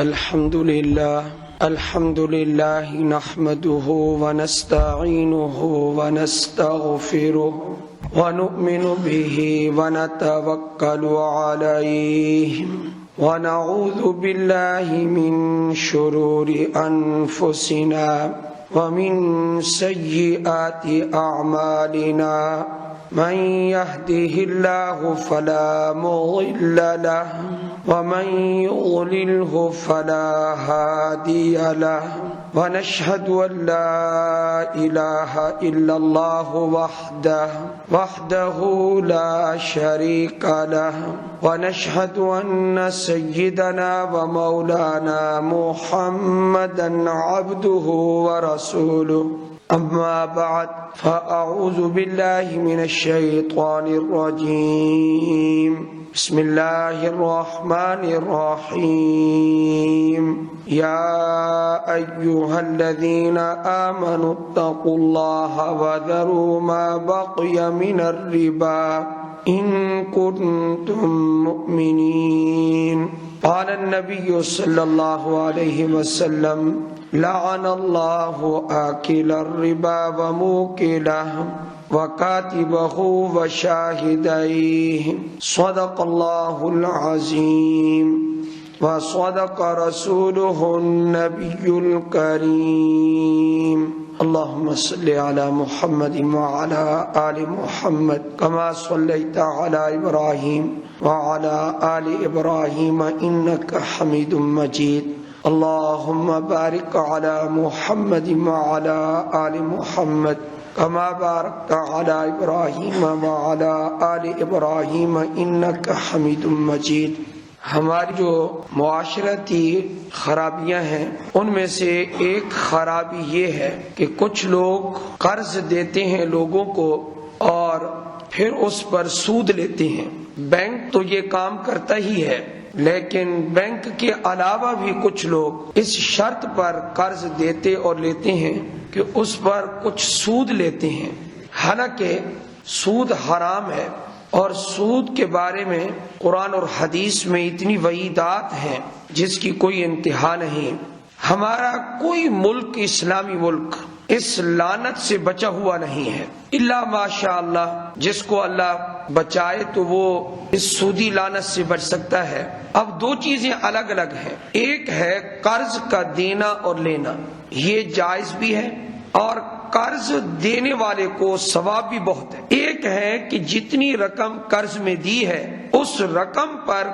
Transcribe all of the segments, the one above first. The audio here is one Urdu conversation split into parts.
الحمد لله نحمده ونستعينه ونستغفره ونؤمن به ونتوكل عليه ونعوذ بالله من شرور أنفسنا ومن سيئات أعمالنا من يهده الله فلا مضل له ومن يضلله فلا هادي له ونشهد أن لا إله إلا الله وحده لا شريك له ونشهد أن سيدنا ومولانا محمدا عبده ورسوله أما بعد فأعوذ بالله من الشيطان الرجيم بسم الله الرحمن الرحيم يا أيها الذين آمنوا اتقوا الله وذروا ما بقي من الربا إن كنتم مؤمنين قال النبي صلى الله عليه وسلم لعن الله آكل الربا وموكله وكاتبه وشاهديه صدق الله العظيم وصدق رسوله النبي الكريم اللهم صل على محمد وعلى آل محمد كما صليت على إبراهيم وعلى آل إبراهيم إنك حميد مجيد اللهم بارك على محمد وعلى آل محمد كما باركت على إبراهيم وعلى آل إبراهيم إنك حميد مجيد. ہماری جو معاشرتی خرابیاں ہیں ان میں سے ایک خرابی یہ ہے کہ کچھ لوگ قرض دیتے ہیں لوگوں کو اور پھر اس پر سود لیتے ہیں. بینک تو یہ کام کرتا ہی ہے لیکن بینک کے علاوہ بھی کچھ لوگ اس شرط پر قرض دیتے اور لیتے ہیں کہ اس پر کچھ سود لیتے ہیں. حالانکہ سود حرام ہے اور سود کے بارے میں قرآن اور حدیث میں اتنی وعیدات ہیں جس کی کوئی انتہا نہیں. ہمارا کوئی ملک اسلامی ملک اس لعنت سے بچا ہوا نہیں ہے الا ماشاء اللہ. جس کو اللہ بچائے تو وہ اس سودی لعنت سے بچ سکتا ہے. اب دو چیزیں الگ الگ ہیں. ایک ہے قرض کا دینا اور لینا، یہ جائز بھی ہے اور قرض دینے والے کو ثواب بھی بہت ہے. ایک ہے کہ جتنی رقم قرض میں دی ہے اس رقم پر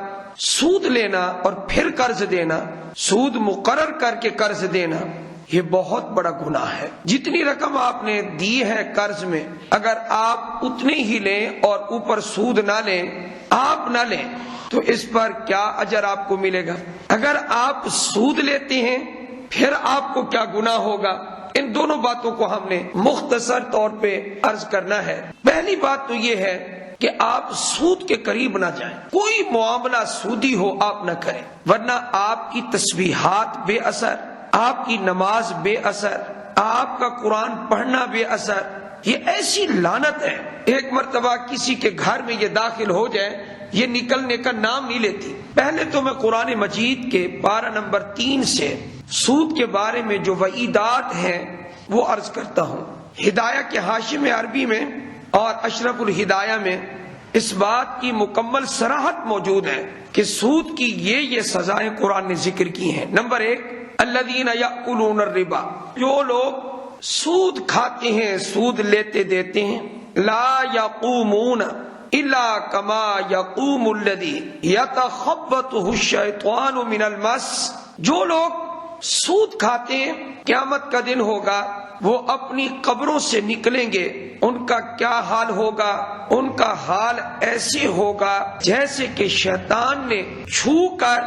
سود لینا اور پھر قرض دینا، سود مقرر کر کے قرض دینا، یہ بہت بڑا گناہ ہے. جتنی رقم آپ نے دی ہے قرض میں اگر آپ اتنے ہی لیں اور اوپر سود نہ لیں، آپ نہ لیں، تو اس پر کیا اجر آپ کو ملے گا؟ اگر آپ سود لیتے ہیں پھر آپ کو کیا گناہ ہوگا؟ ان دونوں باتوں کو ہم نے مختصر طور پہ عرض کرنا ہے. پہلی بات تو یہ ہے کہ آپ سود کے قریب نہ جائیں. کوئی معاملہ سودی ہو آپ نہ کریں، ورنہ آپ کی تسبیحات بے اثر، آپ کی نماز بے اثر، آپ کا قرآن پڑھنا بے اثر. یہ ایسی لعنت ہے، ایک مرتبہ کسی کے گھر میں یہ داخل ہو جائے یہ نکلنے کا نام نہیں لیتی. پہلے تو میں قرآن مجید کے پارہ نمبر 3 سے سود کے بارے میں جو وعیدات ہیں وہ عرض کرتا ہوں. ہدایہ کے حاشیے میں عربی میں اور اشرف الہدایہ میں اس بات کی مکمل صراحت موجود ہے کہ سود کی یہ سزائیں قرآن نے ذکر کی ہیں. نمبر 1، الذین یأکلون الربا، جو لوگ سود کھاتے ہیں، سود لیتے دیتے ہیں، لا یقومون الا کما یقوم الذی یتخبطہ الشیطان من المس، جو لوگ سود کھاتے ہیں قیامت کا دن ہوگا وہ اپنی قبروں سے نکلیں گے. ان کا کیا حال ہوگا؟ ان کا حال ایسے ہوگا جیسے کہ شیطان نے چھو کر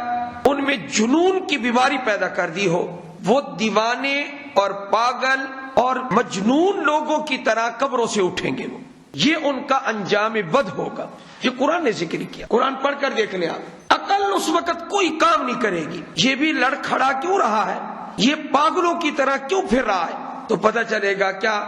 ان میں جنون کی بیماری پیدا کر دی ہو. وہ دیوانے اور پاگل اور مجنون لوگوں کی طرح قبروں سے اٹھیں گے. یہ ان کا انجام بد ہوگا. یہ قرآن نے ذکر کیا. قرآن پڑھ کر دیکھ لیں آپ. عقل اس وقت کوئی کام نہیں کرے گی. یہ بھی لڑکھڑا کیوں رہا ہے، یہ پاگلوں کی طرح کیوں پھر رہا ہے، تو پتہ چلے گا کیا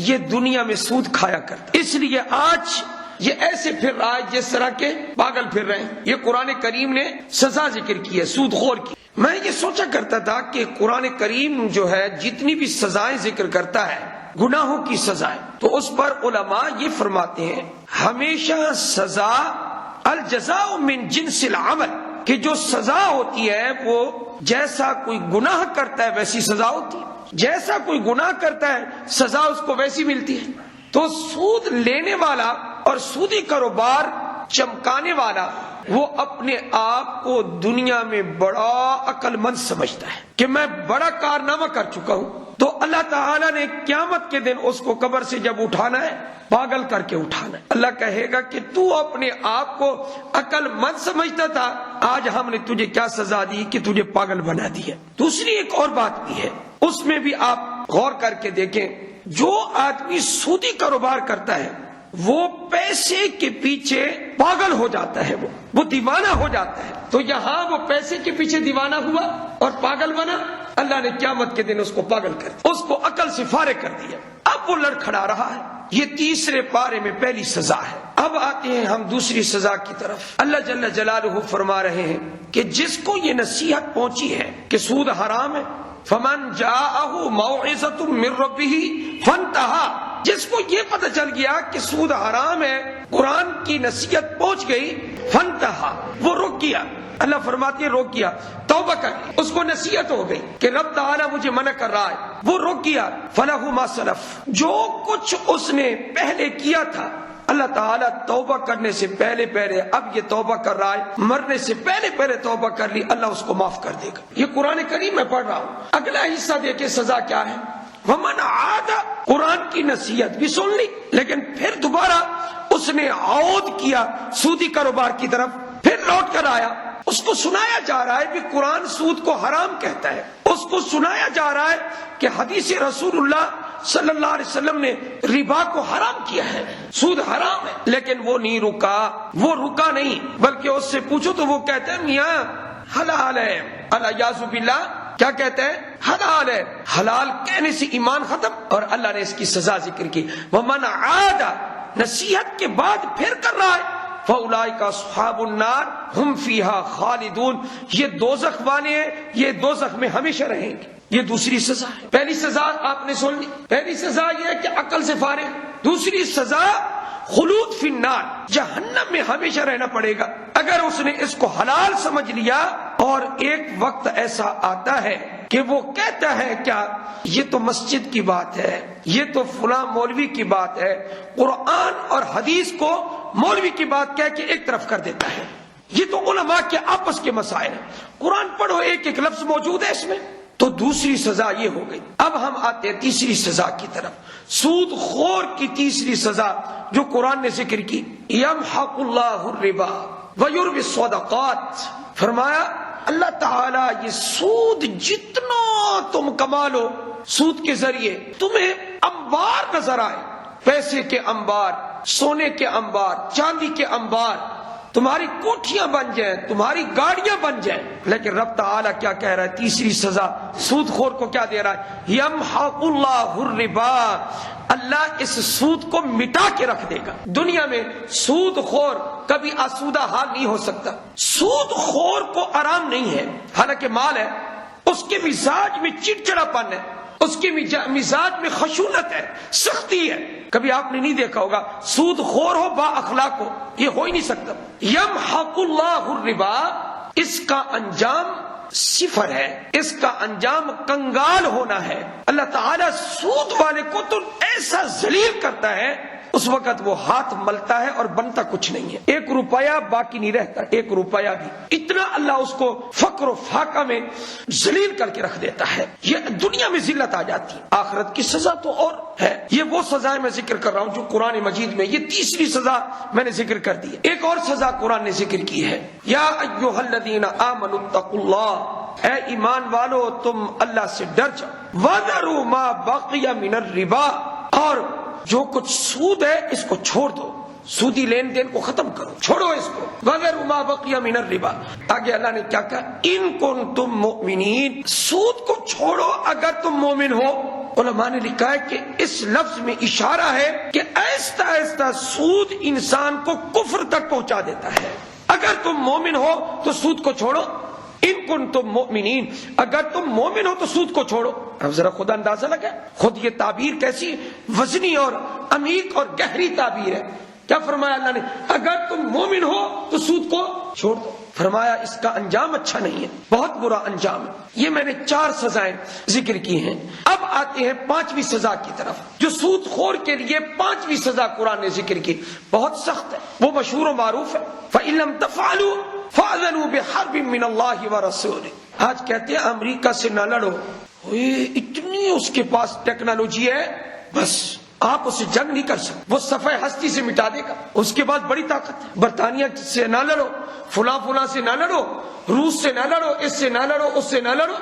یہ دنیا میں سود کھایا کرتا. اس لیے آج یہ ایسے پھر رہا ہے جس طرح کے پاگل پھر رہے ہیں. یہ قرآن کریم نے سزا ذکر کی ہے سود خور کی. میں یہ سوچا کرتا تھا کہ قرآن کریم جو ہے جتنی بھی سزائیں ذکر کرتا ہے گناہوں کی سزائیں، تو اس پر علماء یہ فرماتے ہیں ہمیشہ سزا الجزاء من جنس العمل، کہ جو سزا ہوتی ہے وہ جیسا کوئی گناہ کرتا ہے ویسی سزا ہوتی ہے، جیسا کوئی گناہ کرتا ہے سزا اس کو ویسی ملتی ہے۔ تو سود لینے والا اور سودی کاروبار چمکانے والا وہ اپنے آپ کو دنیا میں بڑا عقل مند سمجھتا ہے کہ میں بڑا کارنامہ کر چکا ہوں، تو اللہ تعالیٰ نے قیامت کے دن اس کو قبر سے جب اٹھانا ہے پاگل کر کے اٹھانا ہے۔ اللہ کہے گا کہ تو اپنے آپ کو عقل مند سمجھتا تھا، آج ہم نے تجھے کیا سزا دی کہ تجھے پاگل بنا دیا۔ دوسری ایک اور بات بھی ہے، اس میں بھی آپ غور کر کے دیکھیں، جو آدمی سودی کاروبار کرتا ہے وہ پیسے کے پیچھے پاگل ہو جاتا ہے، وہ دیوانہ ہو جاتا ہے۔ تو یہاں وہ پیسے کے پیچھے دیوانہ ہوا اور پاگل بنا، اللہ نے قیامت کے دن اس کو پاگل کر دیا، اس کو عقل سے فارغ کر دیا۔ اب وہ لڑکھڑا رہا ہے، یہ تیسرے پارے میں پہلی سزا ہے۔ اب آتے ہیں ہم دوسری سزا کی طرف۔ اللہ جل جلالہ فرما رہے ہیں کہ جس کو یہ نصیحت پہنچی ہے کہ سود حرام ہے، فمن جاءہ موعظۃ من ربہ فانتہی، جس کو یہ پتہ چل گیا کہ سود حرام ہے، قرآن کی نصیحت پہنچ گئی، فانتہی، وہ رک گیا۔ اللہ فرماتے ہیں روک گیا، توبہ کر لی، اس کو نصیحت ہو گئی کہ رب تعالیٰ مجھے منع کر رہا ہے، وہ رک گیا، فلہ ما سلف، جو کچھ اس نے پہلے کیا تھا اللہ تعالیٰ توبہ کرنے سے پہلے اب یہ توبہ کر رہا ہے، مرنے سے پہلے توبہ کر لی، اللہ اس کو معاف کر دے گا۔ یہ قرآن کریم میں پڑھ رہا ہوں۔ اگلا حصہ دیکھیں سزا کیا ہے، ومن عاد، قرآن کی نصیحت بھی سن لی لیکن پھر دوبارہ اس نے عود کیا سودی کاروبار کی طرف، پھر لوٹ کر آیا، اس کو سنایا جا رہا ہے کہ قرآن سود کو حرام کہتا ہے، اس کو سنایا جا رہا ہے کہ حدیث رسول اللہ صلی اللہ علیہ وسلم نے ربا کو حرام کیا ہے، سود حرام ہے، لیکن وہ نہیں رکا نہیں، بلکہ اس سے پوچھو تو وہ کہتے ہیں میاں حلال ہے، الیاذ باللہ، کیا کہتے ہیں؟ حلال ہے۔ حلال کہنے سے ایمان ختم، اور اللہ نے اس کی سزا ذکر کی، ومن عاد، نصیحت کے بعد پھر کر رہا ہے، فَأُولَئِكَ أَصْحَابُ النَّارِ هُمْ فِيهَا خَالِدُونَ، یہ دوزخ والے ہیں، یہ دوزخ میں ہمیشہ رہیں گے۔ یہ دوسری سزا ہے۔ پہلی سزا آپ نے سن لی، پہلی سزا یہ ہے کہ عقل سے فارغ، دوسری سزا خلود فی النار، جہنم میں ہمیشہ رہنا پڑے گا۔ اگر اس نے اس کو حلال سمجھ لیا اور ایک وقت ایسا آتا ہے کہ وہ کہتا ہے کیا یہ تو مسجد کی بات ہے، یہ تو فلاں مولوی کی بات ہے، قرآن اور حدیث کو مولوی کی بات کہہ کے ایک طرف کر دیتا ہے، یہ تو علماء کے آپس کے مسائل ہیں، قرآن پڑھو ایک ایک لفظ موجود ہے اس میں، تو دوسری سزا یہ ہو گئی۔ اب ہم آتے ہیں تیسری سزا کی طرف، سود خور کی تیسری سزا جو قرآن نے ذکر کی، یمحق اللہ الربا ویربی الصدقات، فرمایا اللہ تعالیٰ یہ سود جتنا تم کما لو سود کے ذریعے، تمہیں انبار نظر آئے، پیسے کے انبار، سونے کے انبار، چاندی کے انبار، تمہاری کوٹھیاں بن جائیں، تمہاری گاڑیاں بن جائیں، لیکن رب تعالیٰ کیا کہہ رہا ہے؟ تیسری سزا سود خور کو کیا دے رہا ہے؟ یمحق اللہ الربا، اللہ اس سود کو مٹا کے رکھ دے گا۔ دنیا میں سود خور کبھی آسودہ حال نہیں ہو سکتا، سود خور کو آرام نہیں ہے، حالانکہ مال ہے، اس کے مزاج میں چڑچڑا پن ہے، اس کے مزاج میں خشونت ہے، سختی ہے۔ کبھی آپ نے نہیں دیکھا ہوگا سود خور ہو با اخلاق ہو، یہ ہو ہی نہیں سکتا۔ یمحق اللہ الربا، اس کا انجام صفر ہے، اس کا انجام کنگال ہونا ہے۔ اللہ تعالیٰ سود والے کو تو ایسا ذلیل کرتا ہے، اس وقت وہ ہاتھ ملتا ہے اور بنتا کچھ نہیں ہے، ایک روپیہ باقی نہیں رہتا، ایک روپیہ بھی، اتنا اللہ اس کو فقر و فاقہ میں ذلیل کر کے رکھ دیتا ہے۔ یہ دنیا میں ذلت آ جاتی ہے، آخرت کی سزا تو اور ہے۔ یہ وہ سزائیں میں ذکر کر رہا ہوں جو قرآن مجید میں، یہ تیسری سزا میں نے ذکر کر دی ہے۔ ایک اور سزا قرآن نے ذکر کی ہے، یا ایھا الذین آمنوا اتقوا اللہ، اے ایمان والو تم اللہ سے ڈر جاؤ، وذروا ما بقی من الربا، اور جو کچھ سود ہے اس کو چھوڑ دو، سودی لین دین کو ختم کرو، چھوڑو اس کو، وذروا ما بقی من الربا۔ آگے اللہ نے کیا کہا؟ ان کنتم مؤمنین، سود کو چھوڑو اگر تم مومن ہو۔ علماء نے لکھا ہے کہ اس لفظ میں اشارہ ہے کہ آہستہ آہستہ سود انسان کو کفر تک پہنچا دیتا ہے۔ اگر تم مومن ہو تو سود کو چھوڑو، ان کنتم مؤمنین، اگر تم مومن ہو تو سود کو چھوڑو۔ اب ذرا خود اندازہ لگا، خود یہ تعبیر کیسی وزنی اور عمیق اور گہری تعبیر ہے۔ کیا فرمایا اللہ نے؟ اگر تم مومن ہو تو سود کو چھوڑ دو۔ فرمایا اس کا انجام اچھا نہیں ہے، بہت برا انجام ہے۔ یہ میں نے 4 سزائیں ذکر کی ہیں، اب آتے ہیں 5ویں سزا کی طرف، جو سود خور کے لیے 5ویں سزا قرآن نے ذکر کی، بہت سخت ہے، وہ مشہور و معروف ہے۔ فَإِن لَّمْ تَفْعَلُوا فَأْذَنُوا بِحَرْبٍ مِّنَ اللَّهِ وَرَسُولِهِ۔ آج کہتے ہیں امریکہ سے نہ لڑو، اتنی اس کے پاس ٹیکنالوجی ہے، بس آپ اسے جنگ نہیں کر سکتے، وہ صفحہ ہستی سے مٹا دے گا، اس کے بعد بڑی طاقت ہے۔ برطانیہ سے نہ لڑو، فلاں فلاں سے نہ لڑو، روس سے نہ لڑو، اس سے نہ لڑو، اس سے نہ لڑو،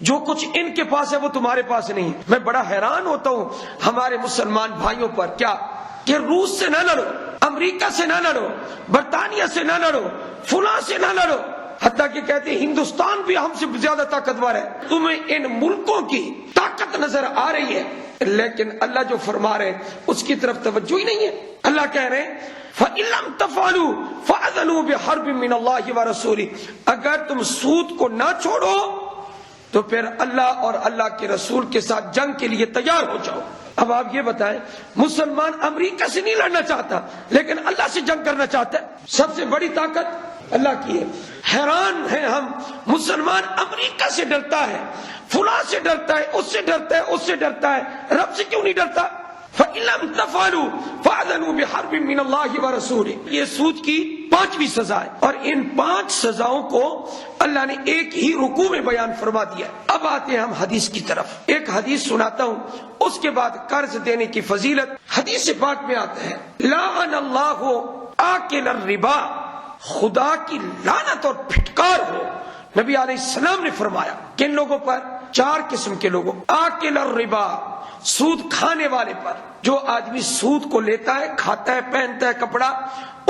جو کچھ ان کے پاس ہے وہ تمہارے پاس نہیں۔ میں بڑا حیران ہوتا ہوں ہمارے مسلمان بھائیوں پر، کیا کہ روس سے نہ لڑو، امریکہ سے نہ لڑو، برطانیہ سے نہ لڑو، فلاں سے نہ لڑو، حتیٰ کہ کہتے ہیں ہندوستان بھی ہم سے زیادہ طاقتور ہے۔ تمہیں ان ملکوں کی طاقت نظر آ رہی ہے، لیکن اللہ جو فرما رہے ہیں اس کی طرف توجہ ہی نہیں ہے۔ اللہ کہہ رہے ہیں فَإِن لَّمْ تَفْعَلُوا فَأْذَنُوا بِحَرْبٍ مِّنَ اللَّهِ وَرَسُولِهِ، اگر تم سود کو نہ چھوڑو تو پھر اللہ اور اللہ کے رسول کے ساتھ جنگ کے لیے تیار ہو جاؤ۔ اب آپ یہ بتائیں، مسلمان امریکہ سے نہیں لڑنا چاہتا لیکن اللہ سے جنگ کرنا چاہتا ہے، سب سے بڑی طاقت اللہ کی ہے۔ حیران ہیں ہم، مسلمان امریکہ سے ڈرتا ہے، فلاں سے ڈرتا ہے، اس سے ڈرتا ہے، اس سے ڈرتا ہے، رب سے کیوں نہیں ڈرتا؟ فَإِن لَّمْ تَفْعَلُوا فَأْذَنُوا بِحَرْبٍ مِّنَ اللَّهِ وَرَسُولِهِ۔ یہ سود کی 5ویں سزا ہے، اور ان 5 سزاؤں کو اللہ نے ایک ہی رکوع میں بیان فرما دیا۔ اب آتے ہیں ہم حدیث کی طرف، ایک حدیث سناتا ہوں، اس کے بعد قرض دینے کی فضیلت۔ حدیث پاک میں آتا ہے لَعَنَ اللَّهُ آكِلَ الرِّبَا، خدا کی لعنت اور پھٹکار ہو۔ نبی علیہ السلام نے فرمایا کن لوگوں پر؟ 4 قسم کے لوگوں، آکل الربا، سود کھانے والے پر، جو آدمی سود کو لیتا ہے، کھاتا ہے، پہنتا ہے کپڑا،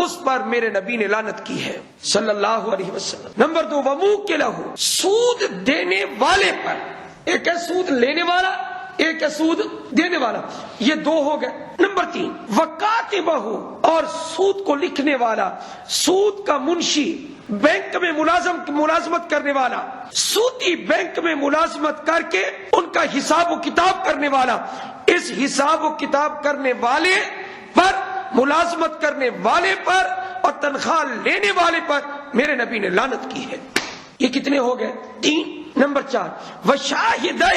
اس پر میرے نبی نے لعنت کی ہے صلی اللہ علیہ وسلم۔ نمبر 2 وموکلہ، سود دینے والے پر، ایک ہے سود لینے والا، ایک ہے سود دینے والا، یہ 2 ہو گئے۔ نمبر 3 وکاتبہ، اور سود کو لکھنے والا، سود کا منشی، بینک میں ملازمت کرنے والا، سودی بینک میں ملازمت کر کے ان کا حساب و کتاب کرنے والا، اس حساب و کتاب کرنے والے پر، ملازمت کرنے والے پر اور تنخواہ لینے والے پر میرے نبی نے لعنت کی ہے۔ یہ کتنے ہو گئے؟ 3۔ نمبر 4 وشاہدہ،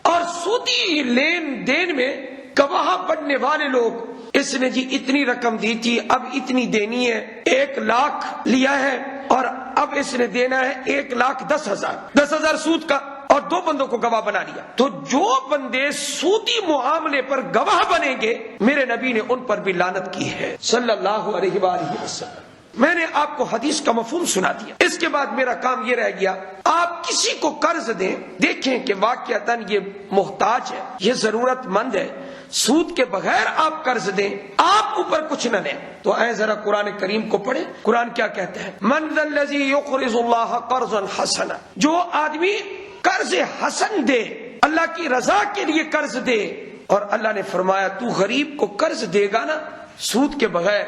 اور سودی لین دین میں گواہ بننے والے لوگ، اس نے جی اتنی رقم دی تھی، اب اتنی دینی ہے، 1 لاکھ لیا ہے اور اب اس نے دینا ہے 1,10,000، 10,000 سود کا، اور 2 بندوں کو گواہ بنا لیا۔ تو جو بندے سودی معاملے پر گواہ بنیں گے میرے نبی نے ان پر بھی لعنت کی ہے صلی اللہ علیہ وآلہ وسلم۔ میں نے آپ کو حدیث کا مفہوم سنا دیا، اس کے بعد میرا کام یہ رہ گیا، آپ کسی کو قرض دیں، دیکھیں کہ واقعتاً یہ محتاج ہے، یہ ضرورت مند ہے، سود کے بغیر آپ قرض دیں، آپ اوپر کچھ نہ لیں، تو اے ذرا قرآن کریم کو پڑھیں۔ قرآن کیا کہتا ہے؟ من ذا الذی یقرض اللہ قرضا حسنا، جو آدمی قرض حسن دے، اللہ کی رضا کے لیے قرض دے، اور اللہ نے فرمایا تو غریب کو قرض دے گا نا سود کے بغیر،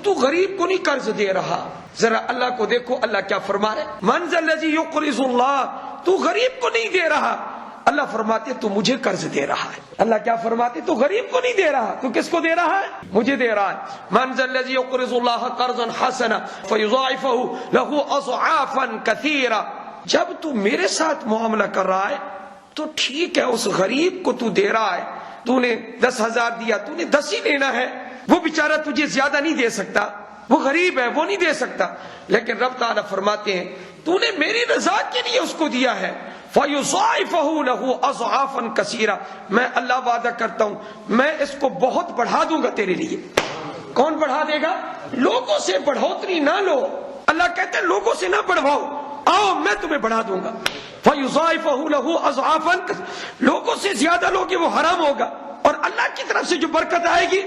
تو غریب کو نہیں قرض دے رہا۔ ذرا اللہ کو دیکھو، اللہ کیا فرما رہے؟ من ذا الذی یقرض اللہ، تو غریب کو نہیں دے رہا، اللہ فرماتے تو مجھے قرض دے رہا ہے۔ اللہ کیا فرماتے؟ تو غریب کو نہیں دے رہا، تو کس کو دے رہا ہے؟ مجھے دے رہا ہے۔ من ذا الذی یقرض اللہ قرضا حسنا فیضاعفہ لہ اضعافا کثیرا، جب تو میرے ساتھ معاملہ کر رہا ہے تو ٹھیک ہے، اس غریب کو تو دے رہا ہے، تو نے 10,000 دیا، تو نے 10 ہی لینا ہے، وہ بیچارہ تجھے زیادہ نہیں دے سکتا، وہ غریب ہے، وہ نہیں دے سکتا، لیکن رب تعالیٰ فرماتے ہیں تو نے میری رضا کے لیے اس کو دیا ہے، فَيُضَاعِفَهُ لَهُ أَضْعَافًا كَثِيرًا، میں اللہ وعدہ کرتا ہوں میں اس کو بہت بڑھا دوں گا تیرے لیے۔ کون بڑھا دے گا؟ لوگوں سے بڑھوتری نہ لو، اللہ کہتے ہیں لوگوں سے نہ بڑھواؤ، آؤ میں تمہیں بڑھا دوں گا۔ فَيُضَاعِفَهُ لَهُ أَضْعَافًا كَثِيرًا، لوگوں سے زیادہ لوگے وہ حرام ہوگا، اور اللہ کی طرف سے جو برکت آئے گی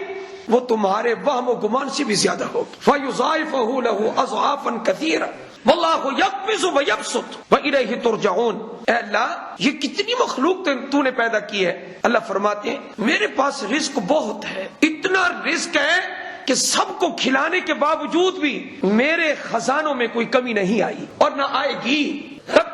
وہ تمہارے وہم و گمان سے بھی زیادہ ہوگی۔ فَيُضَاعِفَهُ لَهُ أَضْعَافًا كَثِيرًا وَاللَّهُ يَقْبِضُ وَيَبْسُطُ وَإِلَيْهِ تُرْجَعُونَ۔ اے اللہ یہ کتنی مخلوق تو نے پیدا کی ہے۔ اللہ فرماتے ہیں میرے پاس رزق بہت ہے، اتنا رزق ہے کہ سب کو کھلانے کے باوجود بھی میرے خزانوں میں کوئی کمی نہیں آئی اور نہ آئے گی۔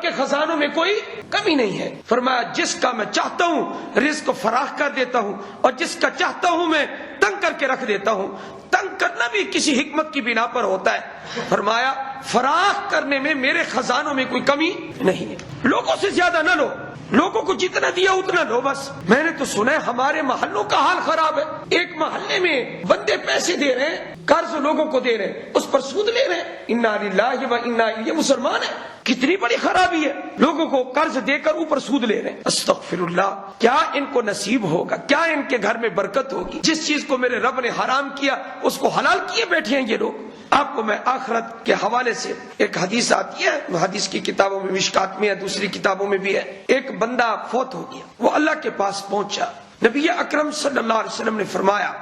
کے خزانوں میں کوئی کمی نہیں ہے. فرمایا جس کا میں چاہتا ہوں رزق فراخ کر دیتا ہوں اور جس کا چاہتا ہوں میں تنگ کر کے رکھ دیتا ہوں. تنگ کرنا بھی کسی حکمت کی بنا پر ہوتا ہے. فرمایا فراخ کرنے میں میرے خزانوں میں کوئی کمی نہیں ہے. لوگوں سے زیادہ نہ لو، لوگوں کو جتنا دیا اتنا لو بس. میں نے تو سنا ہے ہمارے محلوں کا حال خراب ہے. ایک محلے میں بندے پیسے دے رہے ہیں، قرض لوگوں کو دے رہے ہیں، اس پر سود لے رہے ہیں. انا للہ و انا الیہ، یہ مسلمان ہے. کتنی بڑی خرابی ہے، لوگوں کو قرض دے کر اوپر سود لے رہے ہیں. استغفر اللہ، کیا ان کو نصیب ہوگا؟ کیا ان کے گھر میں برکت ہوگی؟ جس چیز کو میرے رب نے حرام کیا اس کو حلال کیے بیٹھے ہیں یہ لوگ. آپ کو میں آخرت کے حوالے سے ایک حدیث آتی ہے، حدیث کی کتابوں میں، مشکات میں ہے، دوسری کتابوں میں بھی ہے. ایک بندہ فوت ہو گیا، وہ اللہ کے پاس پہنچا. نبی اکرم صلی اللہ علیہ وسلم نے فرمایا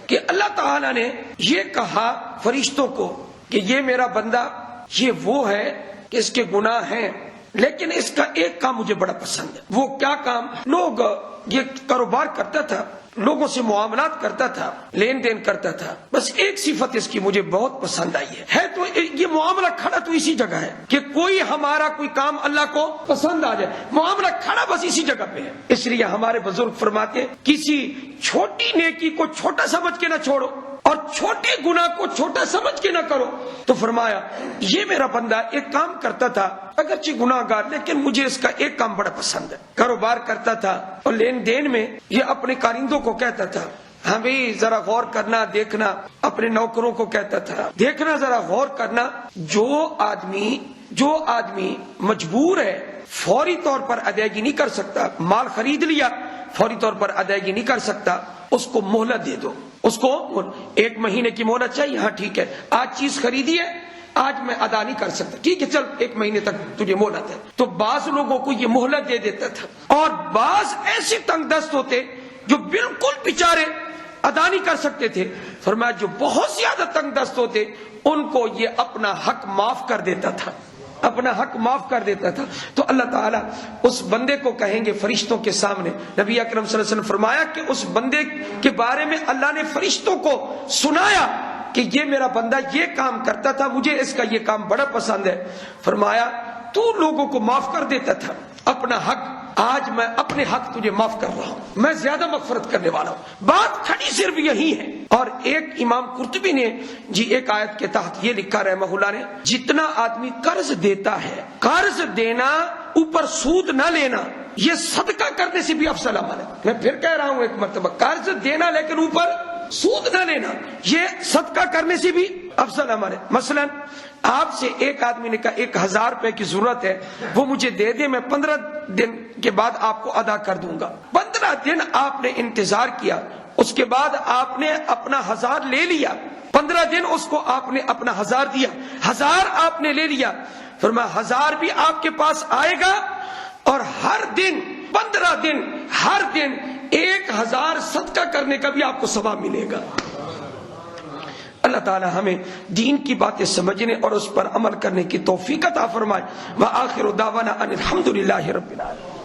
کہ اللہ تعالیٰ نے یہ کہا فرشتوں کو کہ یہ میرا بندہ یہ وہ ہے کہ اس کے گناہ ہیں لیکن اس کا ایک کام مجھے بڑا پسند ہے. وہ کیا کام؟ لوگ یہ کاروبار کرتا تھا، لوگوں سے معاملات کرتا تھا، لین دین کرتا تھا، بس ایک صفت اس کی مجھے بہت پسند آئی ہے تو یہ معاملہ کھڑا تو اسی جگہ ہے کہ کوئی ہمارا کوئی کام اللہ کو پسند آ جائے، معاملہ کھڑا بس اسی جگہ پہ ہے. اس لیے ہمارے بزرگ فرماتے ہیں کسی چھوٹی نیکی کو چھوٹا سمجھ کے نہ چھوڑو اور چھوٹے گناہ کو چھوٹا سمجھ کے نہ کرو. تو فرمایا یہ میرا بندہ ایک کام کرتا تھا اگرچہ گناہ گار لیکن مجھے اس کا ایک کام بڑا پسند ہے. کاروبار کرتا تھا اور لین دین میں یہ اپنے کارندوں کو کہتا تھا ہاں بھائی ذرا غور کرنا دیکھنا. اپنے نوکروں کو کہتا تھا دیکھنا ذرا غور کرنا، جو آدمی مجبور ہے فوری طور پر ادائیگی نہیں کر سکتا، مال خرید لیا فوری طور پر ادائیگی نہیں کر سکتا، اس کو مہلت دے دو. اس کو 1 مہینے کی مہلت چاہیے، ہاں ٹھیک ہے آج چیز خریدی ہے آج میں ادا نہیں کر سکتا، ٹھیک ہے چل 1 مہینے تک تجھے مہلت ہے. تو بعض لوگوں کو یہ مہلت دے دیتا تھا اور بعض ایسے تنگ دست ہوتے جو بالکل بیچارے ادا نہیں کر سکتے تھے. فرمایا جو بہت زیادہ تنگ دست ہوتے ان کو یہ اپنا حق معاف کر دیتا تھا، اپنا حق معاف کر دیتا تھا. تو اللہ تعالیٰ اس بندے کو کہیں گے فرشتوں کے سامنے. نبی اکرم صلی اللہ علیہ وسلم فرمایا کہ اس بندے کے بارے میں اللہ نے فرشتوں کو سنایا کہ یہ میرا بندہ یہ کام کرتا تھا، مجھے اس کا یہ کام بڑا پسند ہے. فرمایا تو لوگوں کو معاف کر دیتا تھا اپنا حق، آج میں اپنے حق تجھے معاف کر رہا ہوں، میں زیادہ مغفرت کرنے والا ہوں. بات کھڑی صرف یہی ہے. اور ایک امام قرطبی نے ایک آیت کے تحت یہ لکھا رحمہ اللہ نے، جتنا آدمی قرض دیتا ہے، قرض دینا اوپر سود نہ لینا یہ صدقہ کرنے سے بھی افضل عمل ہے. میں پھر کہہ رہا ہوں ایک مرتبہ، قرض دینا لیکن اوپر سود نہ لینا یہ صدقہ کرنے سے بھی افضل عمل ہے. مثلا آپ سے ایک آدمی نے کہا 1000 روپے کی ضرورت ہے، وہ مجھے دے دے، میں 15 دن کے بعد آپ کو ادا کر دوں گا. 15 دن آپ نے انتظار کیا، اس کے بعد آپ نے اپنا 1000 لے لیا. 15 دن اس کو آپ نے اپنا 1000 دیا، 1000 آپ نے لے لیا. فرمایا 1000 بھی آپ کے پاس آئے گا اور ہر دن 15 دن ہر دن 1000 صدقہ کرنے کا بھی آپ کو ثواب ملے گا. اللہ تعالی ہمیں دین کی باتیں سمجھنے اور اس پر عمل کرنے کی توفیق عطا فرمائے. وآخر دعوانا ان الحمد للہ رب العالمین.